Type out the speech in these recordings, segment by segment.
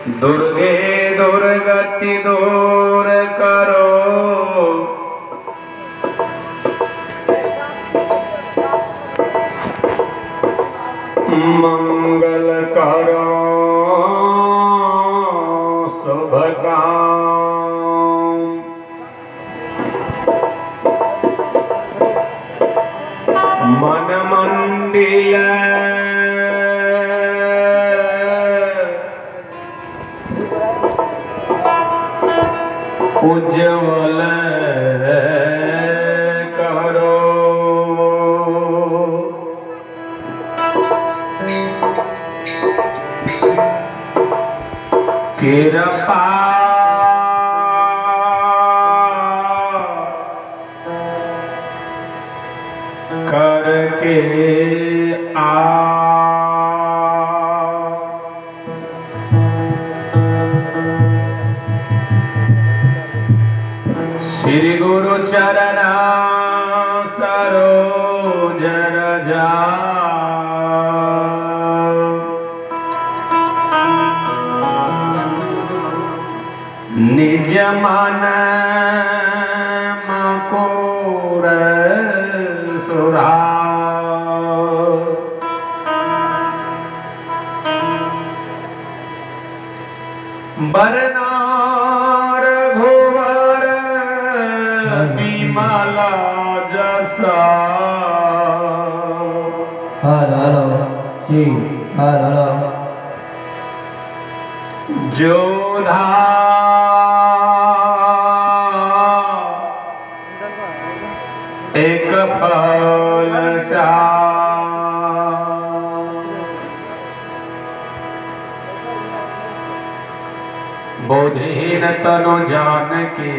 दुर्गे दुर्गति दूर करो, मंगल करो शुभ काम। मन मंडिल उज्जवल करो, कृपा करके श्री गुरु चरणा सरोज रजा, निज मन मकुर सुरा, बरनार घुवर विमला जसा। हेलो जी, हेलो जोधा एक फल चा, बोधहीन तनु जान के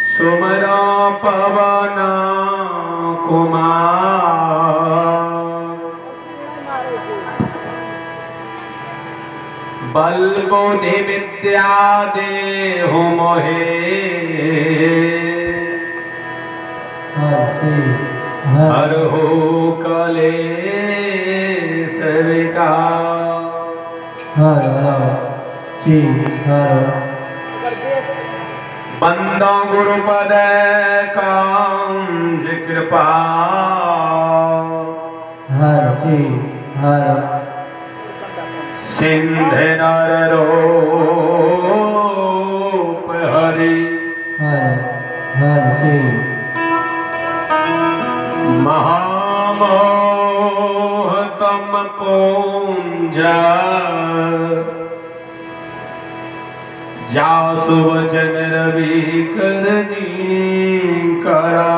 सुमरा पवन कुमार, बल बुद्धि विद्या देहु मोहे, हरहु कलेश विकार। जी बंदो गुरुपद कांज कृपा, जी सिंध नर रूप हरि, जी महामोह तम पूंज, जासु वचन रवि करनी करा।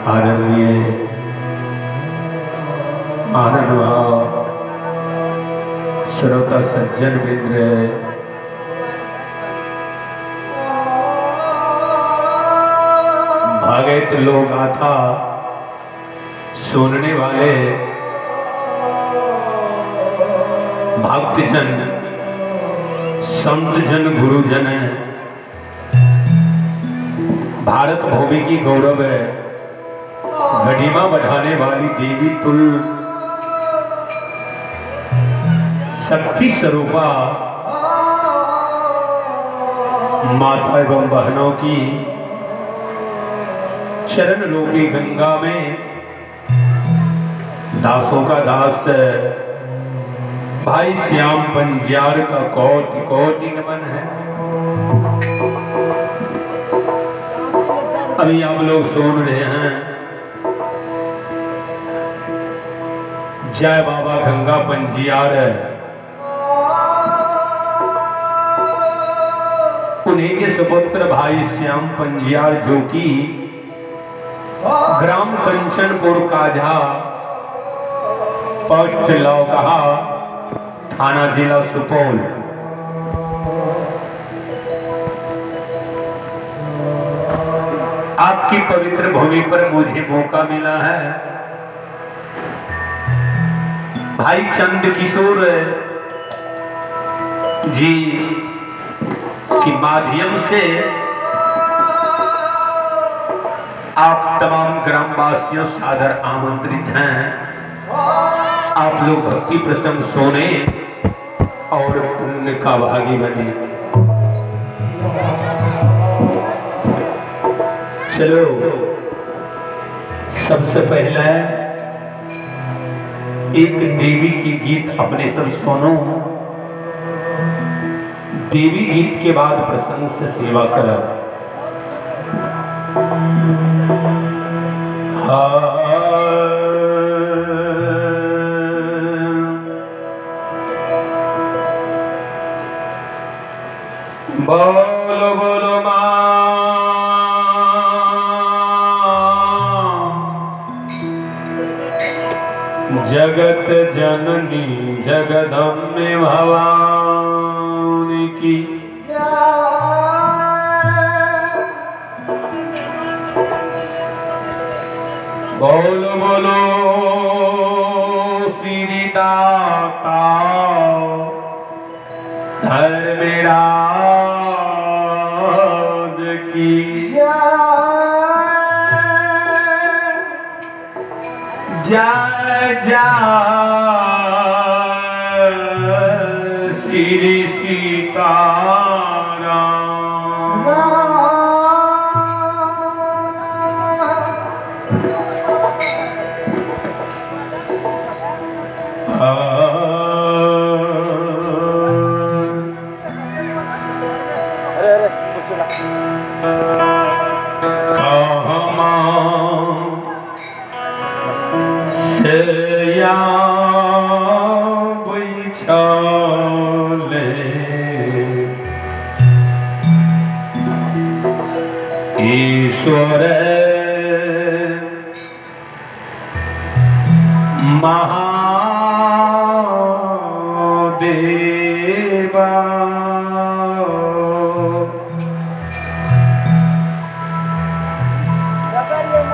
आदरणीय आनंद भाव श्रोता सज्जन मित्र, भागवत लोक गाथा सुनने वाले भक्तजन, संतजन, गुरुजन, भारत भूमि की गौरव है, घड़ीमा बढ़ाने वाली देवी तुल शक्ति स्वरूपा माता एवं बहनों की चरण लोकी गंगा में दासों का दास भाई श्याम पंजियार का कोटि कोटि नमन है। अभी आप लोग सुन रहे हैं जय बाबा गंगा पंजियार, उन्हीं के सुपुत्र भाई श्याम पंजियार जो कि ग्राम कंचनपुर काझा, पोस्ट लौकहा, थाना जिला सुपौल, आपकी पवित्र भूमि पर मुझे मौका मिला है भाई चंद किशोर जी के माध्यम से आप तमाम ग्रामवासियों सादर आमंत्रित हैं। आप लोग भक्ति प्रसंग सुने और पुण्य का भागी बने। चलो सबसे पहले एक देवी की गीत अपने सब सुनो। देवी गीत के बाद प्रसंग से सेवा करो। बोलो बोलो मां जगत जननी जगदम्बे भवानी की। बोलो बोलो श्री दाता धर्मराज की। जय जय श्री सीताराम। ईश्वर महादेवा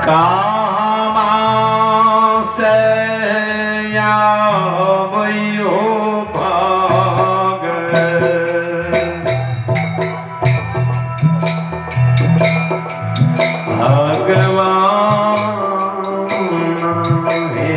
कामा से आवयो भाग। भगवान हे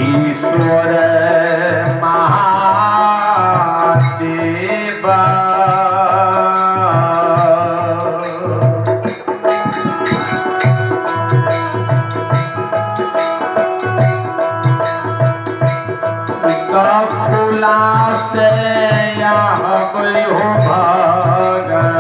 ईश्वर महादेवा खुला से यहाँ कोई हो भागन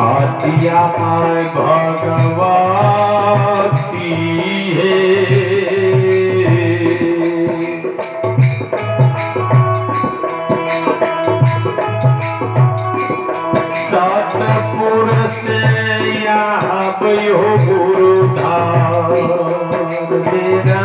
आदिया माय भगवती है सतपुर से यहाँ हो गुरुधार मेरा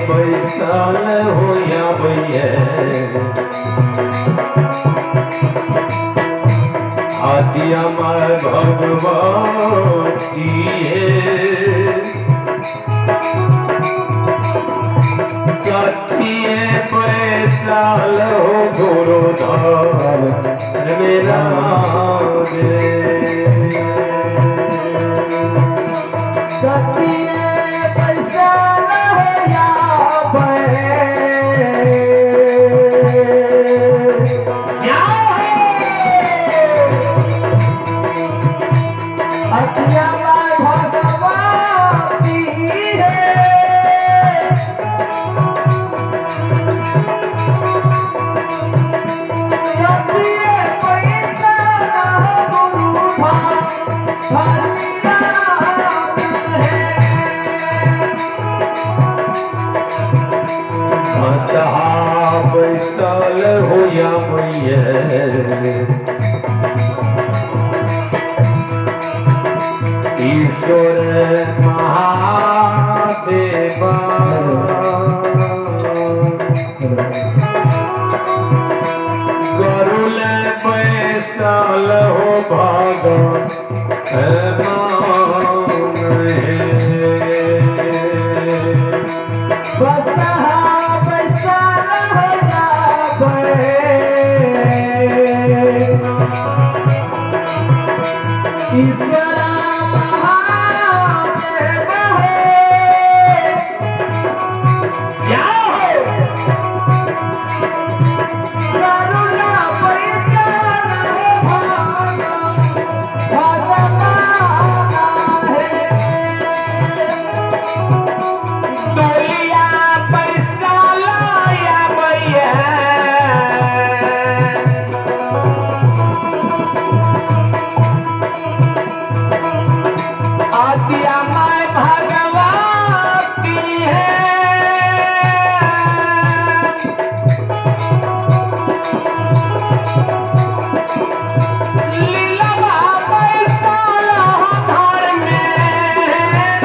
बैसाल हो या भैया आदिया माय भगवती है कथिए बैसाल हो गुरुधार मेरा बैसाल हो या मैया ईश्वर महादेव गरुल पैसल हो भागन ईश्वरा महादेव क्या हो करुणा पैसा डोलिया पैसा लाया भैया आदिया माय भगवती है लीला पैसा घर में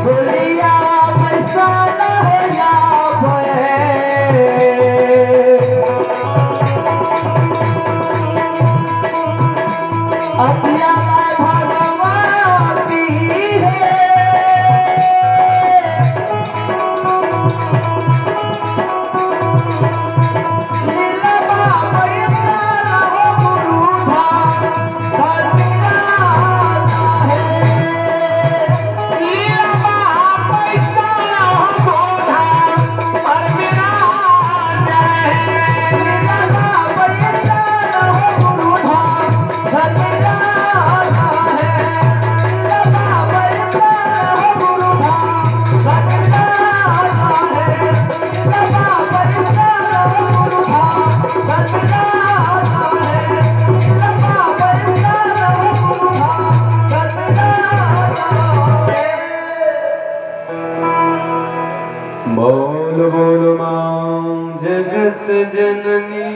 बोलिया पैसा लहया अतिया भगवती है लीला पैसा गुरु धाम बोल बोल मां जगत जननी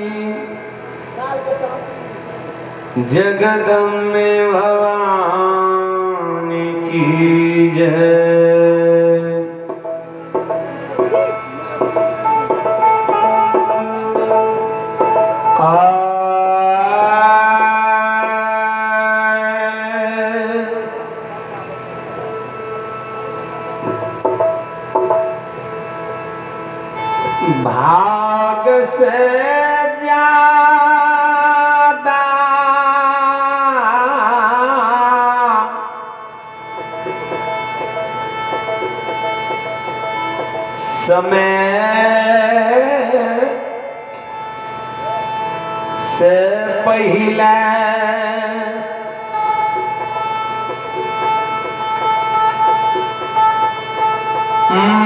जगदम्बे भवानी की जय। भाग से ज्यादा समय से पहले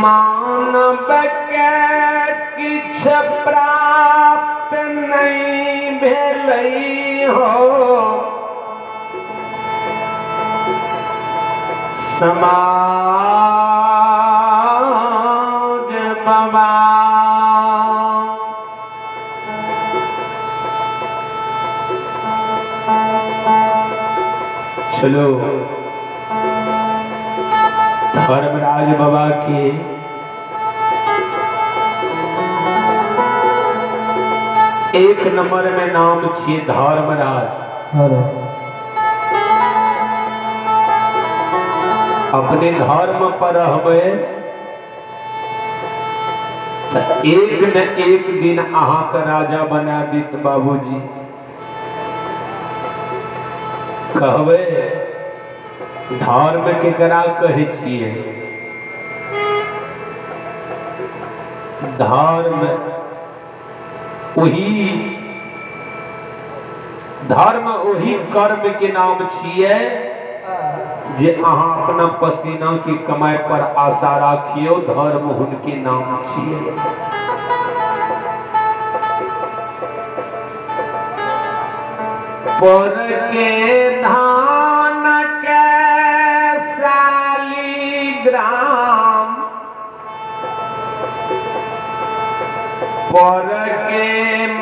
मानव के किछ प्राप्त नहीं भेलई हो समाज बाबा चलो धर्मराज बाबा के एक नंबर में नाम छे धर्मराज। अपने धर्म पर रहबे एक न एक दिन अहाँ का राजा बना दीत बाबूजी। कहबे धर्म केकरा कहे छिए? धर्म वही कर्म के नाम छिए जे अहाँ अपना पसीना की कमाई पर आशा राखियो। धर्म हुनके नाम छिए। पर के धान के शालिग्राम पर के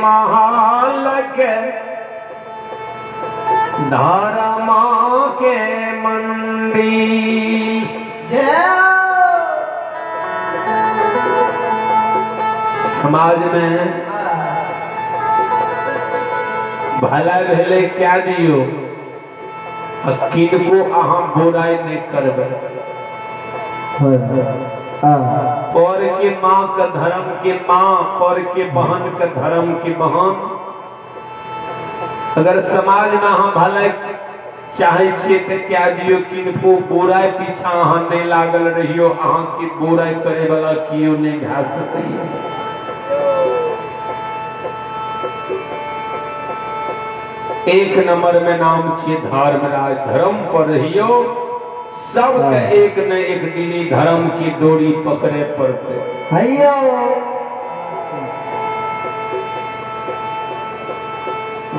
महल के धर्म के मंदिर दी। समाज में भला भेले क्या दियो, किनको अहाँ बुराई नहीं करबे। पर के माँ का धर्म के माँ, पर के बहन का धर्म के बहन। अगर समाज में अहाँ भलाई चाहे छे तो क्या दियो, किनको बुराई पीछा अहाँ नहीं लागल रहियो, अहाँ की बुराई करे वाला कियो नहीं भा सकै। एक नंबर में नाम छे धर्मराज। धर्म पर रहियो, सबके एक न एक दिन धर्म की डोरी पकड़े पड़ते।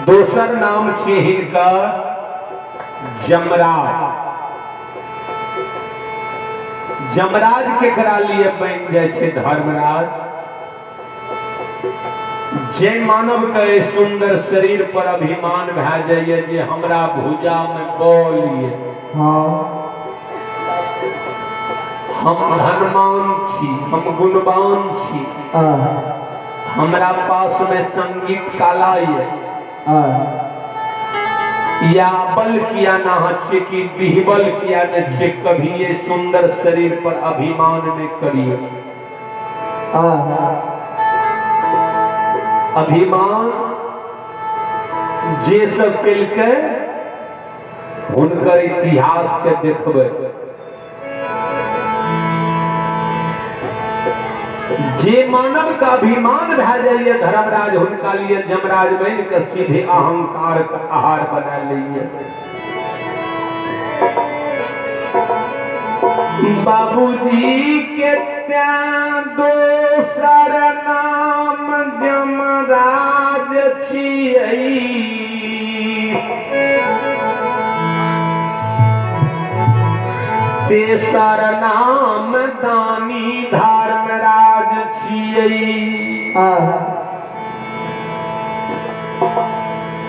दोसर नाम छे हिनका जमराज। जमराज केकरा लिए बन जाए छे धर्मराज? जे मानव के सुंदर शरीर पर अभिमान भा जाइए जे हमरा भुजा में बल ये, हम धनवान छी, हम गुणवान छी, हमरा पास में संगीत कला ये, या बल किया ना छे कि बिहबल किया न छे, कभी ये सुंदर शरीर पर अभिमान नहीं करिए। अभिमान जे सब केलके हुनकर इतिहास के देखबे। जे मानव का अभिमान भा जाइए धर्मराज, हुनका लिए जमराज बन के सीधे अहंकार का आहार बना लीजिए। बाबूजी के त्या दोसर नाम जमराज छियै, तेसर नाम दानी धर्मराज छियै।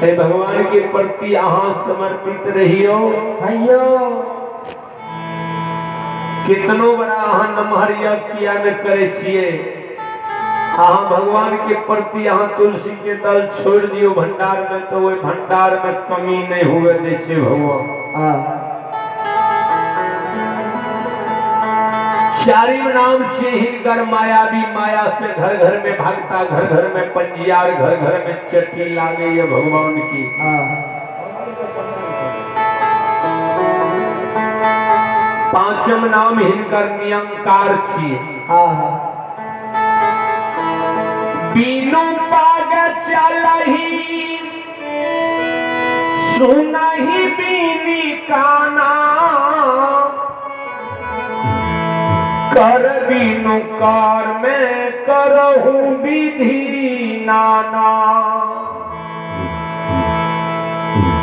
हे भगवान के प्रति अहाँ समर्पित रहियो। कितनो बड़ा अहाँ नमहर यज्ञ किया न करे छिए, अहाँ भगवान के प्रति अहाँ तुलसी के दल छोड़ दियो भंडार में, तो वो भंडार में कमी नहीं हुए दे छे भगवान। चारिम नाम छे हिनकर मायावी। माया से घर घर में भागता, घर घर में पंजियार, घर घर में चट्टी लागे ये भगवान की। पांचम नाम हिनकर नियंकार छिए। बीनू पाग चलही सुनही बीनी काना, कर बीनु कार में करहु विधि नाना।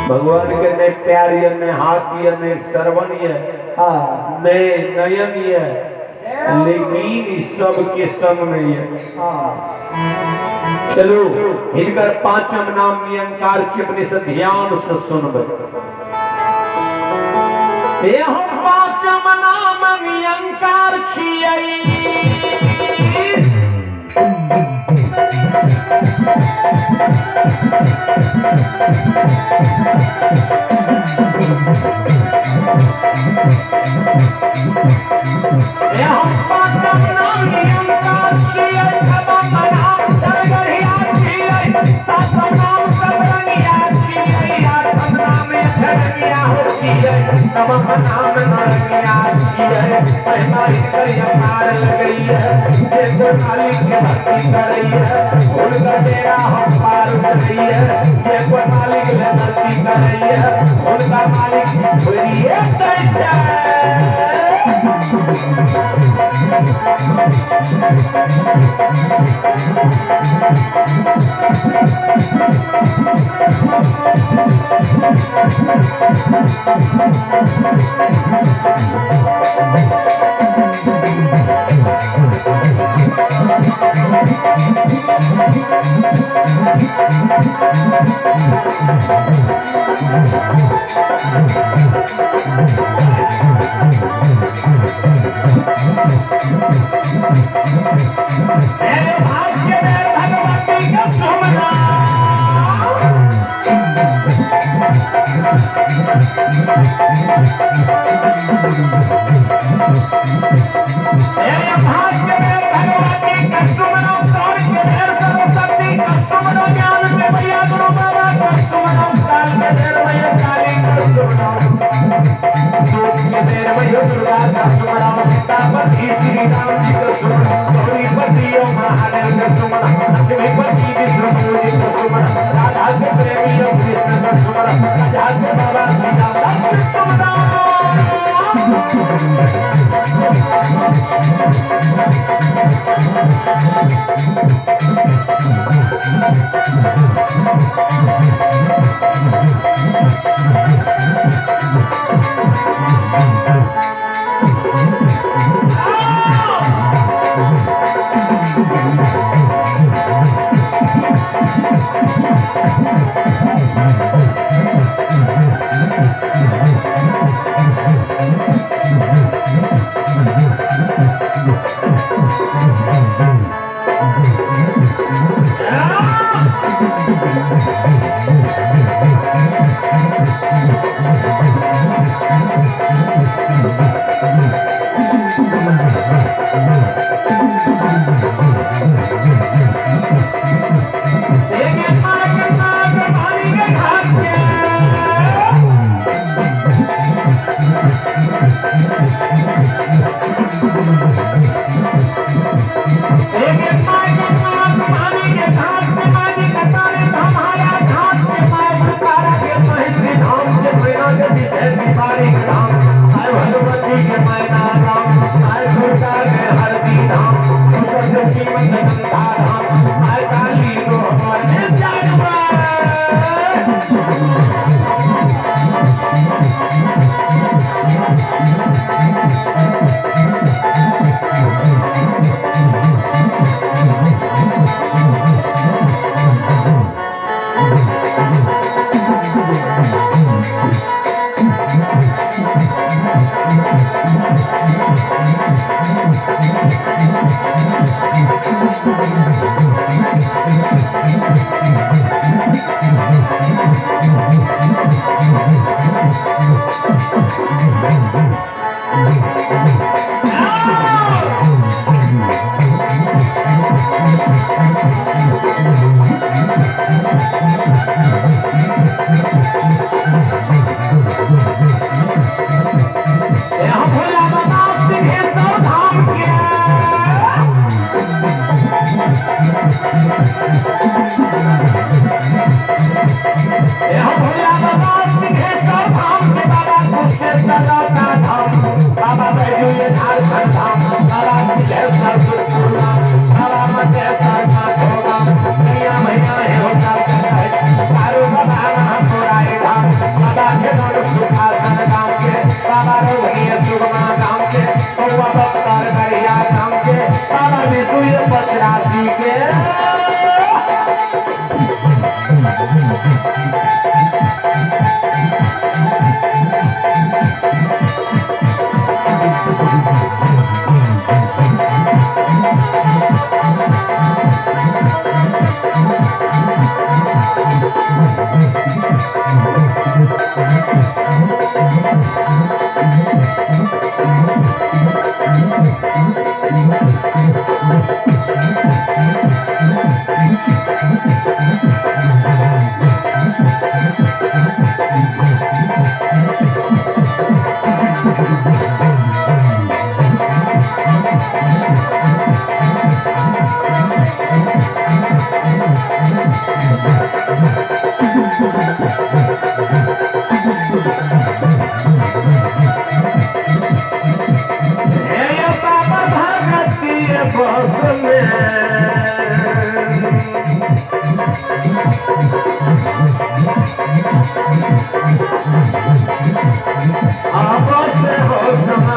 भगवान के नहीं प्यार ये, नहीं हाथ ये, नहीं श्रवण ये, नहीं नयन ये, लेकिन सब के संग नहीं है। चलो हिनकर पांचम नाम नियंकार छी, अपने से ध्यान से सुनबे। यह पांचम नाम नियंकार छियै, यह पांचम नाम नियंकार छियै, छबम नाम सरगढ़िया छियै, सातम नाम सबरंगिया छियै, आठम नाम धरनिया छियै, नवम नाम नरनिया छियै। महिमा इनकर अपार लगई है, जे कोई मालिक के भक्ति करई है, उनका डेरा हम पार करई है, जे कोई मालिक ले भक्ति करई है, उनका मालिक छोड़िए दै छै। भाग्य में भगवती का सुमना भाग्य में भगवती का सुमना सौर के ढेर सरस्वती का सुमना ज्ञान के भैया गुरु बाबा का सुमना काल के ढेर भैया काली का सुमना सूत के ढेर भैया दुर्गा का सुमना सीतापति श्री राम जी का सुमना गौरीपति और महादेव का सुमना लक्ष्मीपति विष्णुपति का सुमना राधा के प्रेमी कृष्ण का सुमना राजा के बाबा श्री राम का सुमना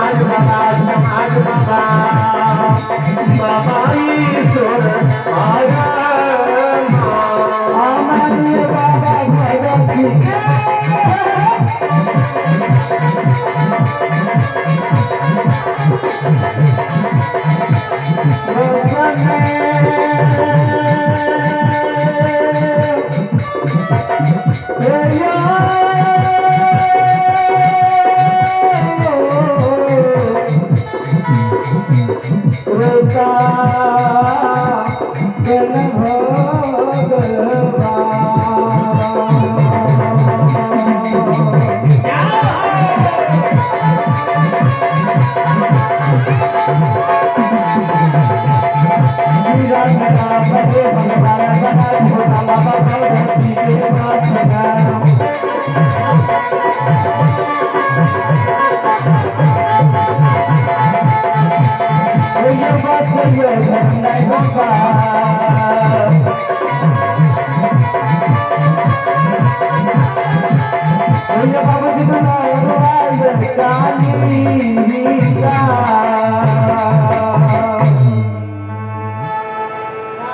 समाज बाबा तोर आया हमारे बाबा भगवती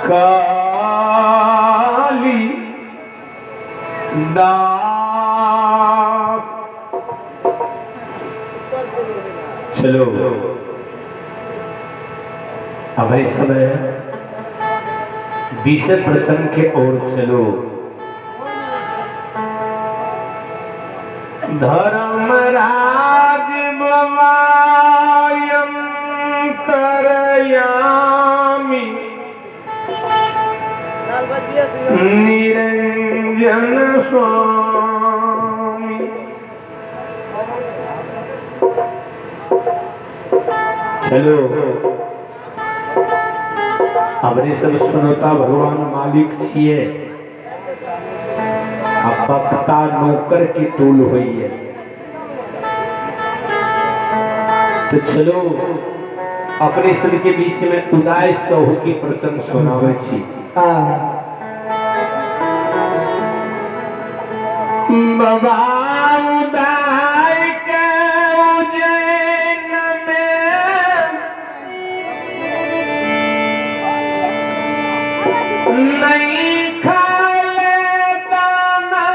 काली दास। चलो अब इस समय विषय प्रसंग के ओर चलो। धर्मराज ममायं तरयामि निरंजन स्वामी। चलो हमरे सब सुनता भगवान मालिक छिए भक्ता नौकर की तूल हुई है। तो चलो अपने सब के बीच में उदाय सह की प्रसंग सुनावे छी। बाबा उदाय के उज्जैन में नहीं खाले दाना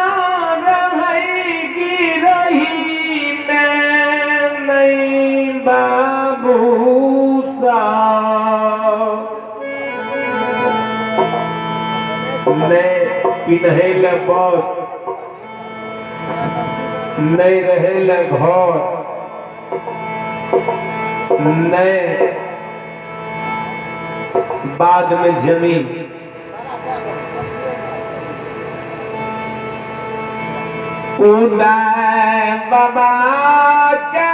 रहेगी रही में नहीं बाबू पिन्हैल बस नहीं रहेल घर नहीं बाद में जमीन। उदय बाबा के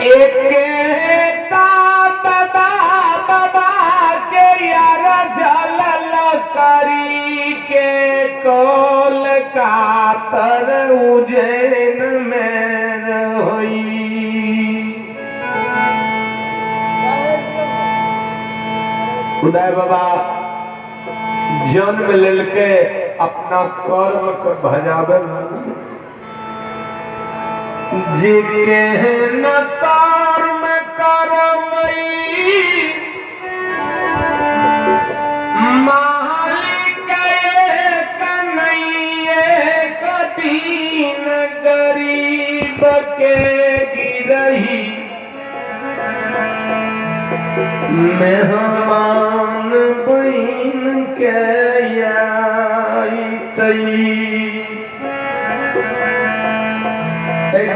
एक करी के कोलकाता उज्जैन में रही। उदय बाबा जन्म लेके अपना कर्म के भजावे जिनके न कर्म करमई मालिक कदीन गरीब के गिरही मेहमान बहन के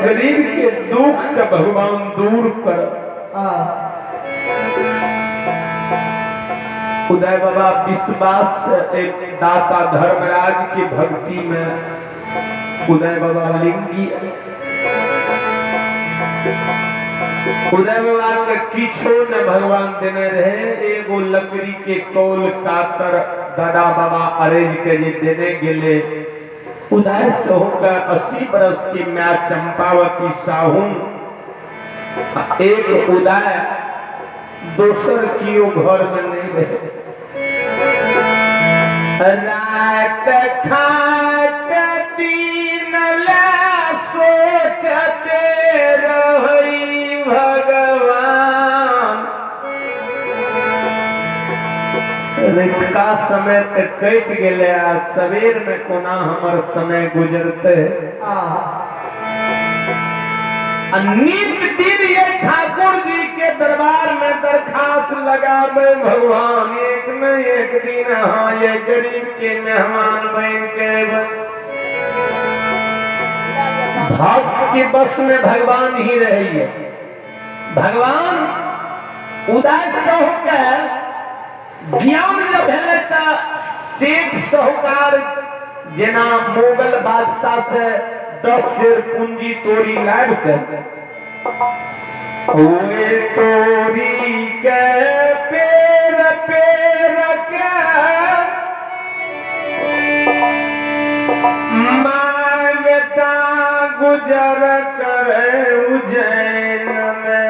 गरीब के दुख का भगवान दूर कर। उदय बाबा विश्वास एक दाता धर्मराज की भक्ति में उदय बाबा लिंगी। उदय बाबा के किछो न भगवान देने रहे। एगो लकड़ी के कौल कातर दादा बाबा अरेज के जे देने गेले। उदय साहू का 80 बरस की मैं चंपावती साहू एक उदय दोसर कियो घर में नहीं रहे। रात खाट दिन ला सोचते रही भगवान भोरका समय तक कट गेले आ सवेर में कोना हमर समय गुजरते नित दिन ये ठाकुर जी के दरबार में दरखास्त लगावे भगवान एक न एक दिन हाँ ये गरीब के मेहमान बन के भक्त के बस में भगवान ही रही है। भगवान उदास होकर ज्ञान जब है शेख साहूकार जेना मुगल बादशाह से 10 शेर पूंजी तोरी लाभ कर तोरी के पेर पेर के मांगता गुजर करे उज्जैन में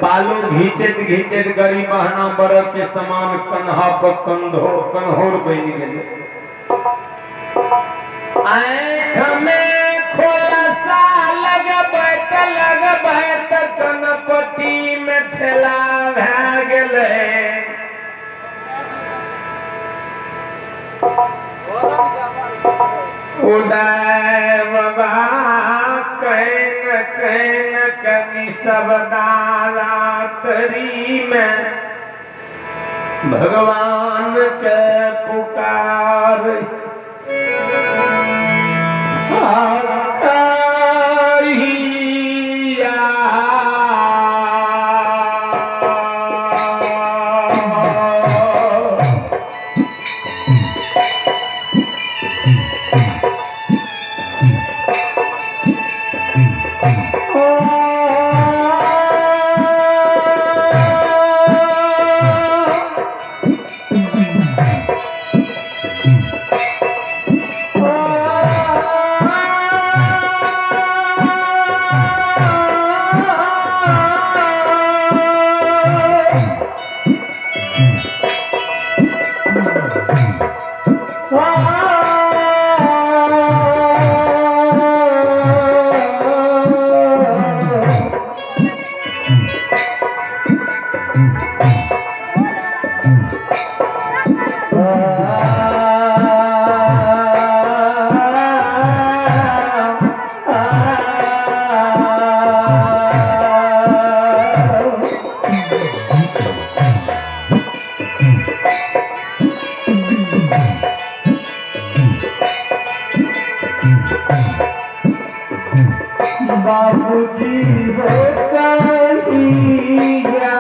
पालो घीचत घीचत गरी बहना बरफ के समान कन्हा पर कन्होर बन गए आँख में खोलसा लगबै त कनपति में ठेला भए गेलै उदय बाबा कैन कवि सब दातरी में भगवान के पुकार बाबूजी हो कहिया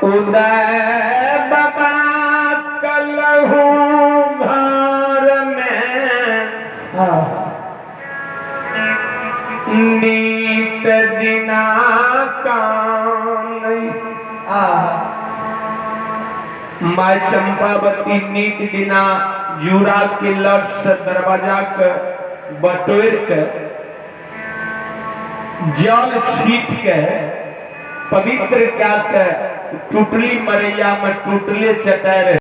उदय बाबा कलहू घर में नीत दिना कान माय चंपावती नीत दिना जूरा के लट से दरवाजा के बटोर के जल छीट के पवित्र क्या के टुटली मरैया में टुटले चटाए